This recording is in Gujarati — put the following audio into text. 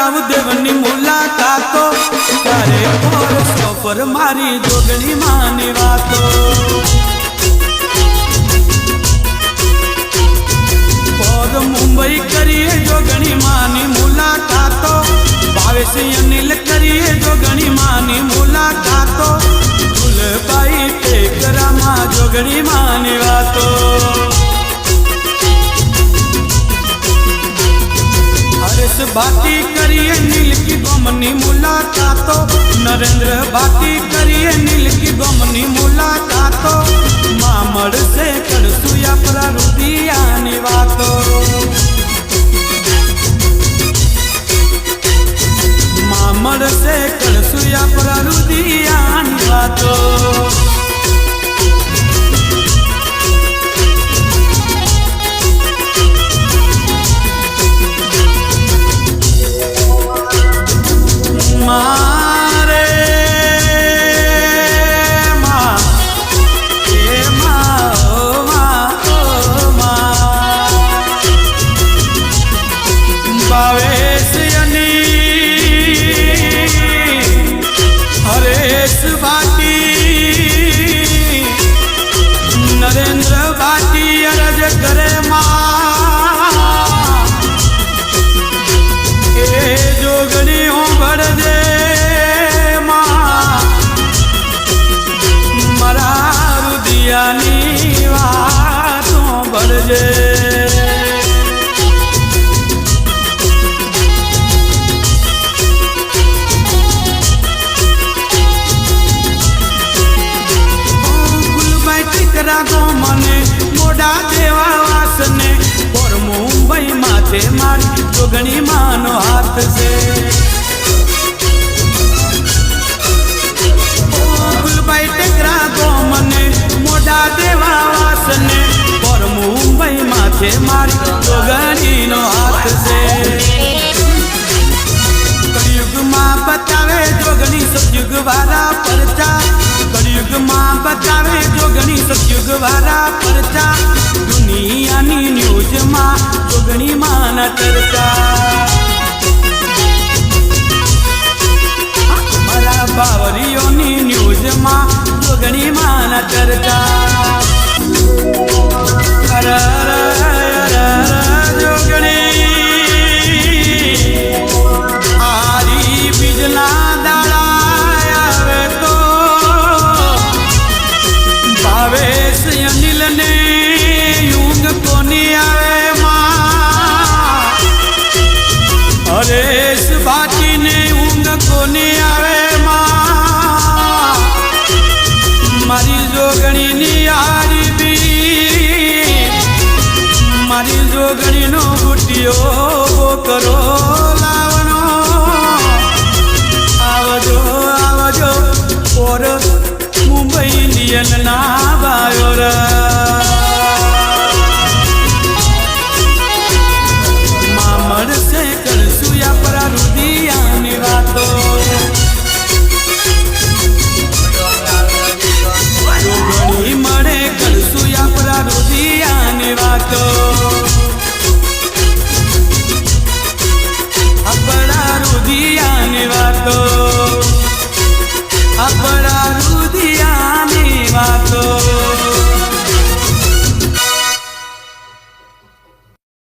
રાવદેવની મુલાકાતો ત્યારે પરસો પર મારી જોગણી માની વાતો પર મુંબઈ કરીએ જોગણી માની મુલાકાતો ભાવેશ અનિલ કરીએ જોગણી માની મુલાકાતો ફૂલબાઈ ટેકરામાં જોગણી માની વાતો हरेश भाटी करिए नील की गमनी मुलाकातो नरेंद्र भाटी करिए नील की गमनी मुलाकातो मामड़ से करसुया प्रारुदियानी वातो मामड़ से करसुया प्रारुदियानी वातो मारे माँ ए माँ ओ माँ भावेश अनिल हरेश भाटी नरेंद्र भाटी अरज करे माँ ए जोगणी हो भर दे ની વાતો ભરજે ફૂલબાઈ ટીકરા ગો મને મોડા દેવા વાસને પર મુંબઈ માથે મારી જોગણી માનો હાથ છે ફૂલબાઈ ટીકરા ગો મને મોડા દેવા વાસને પર મુંબઈ માથે મારી જોગણીનો હાથ છે કળિયુગમાં બતાવે જોગણી સતયુગ વાળા પરચા કળિયુગમાં બતાવે જોગણી સતયુગ વાળા પરચા દુનિયાની ન્યૂઝમાં જોગણી માના ચર્ચા મારા બાવરીઓની ન્યૂઝમાં જોગણી માના ચર્ચા જોગણી આરી બીજના દાડા આવે તો ભાવેશ અનિલ ને યુગ કોની આવે માં હરેશ ભાટી ને ઊંઘ કોની આવે માં મારી જોગણીની આરી બી મારી જોગણીનો બુટિયો કરો લાવણો આવજો આવજો ઓર મુંબઈ ઇન્ડિયન ના બાયો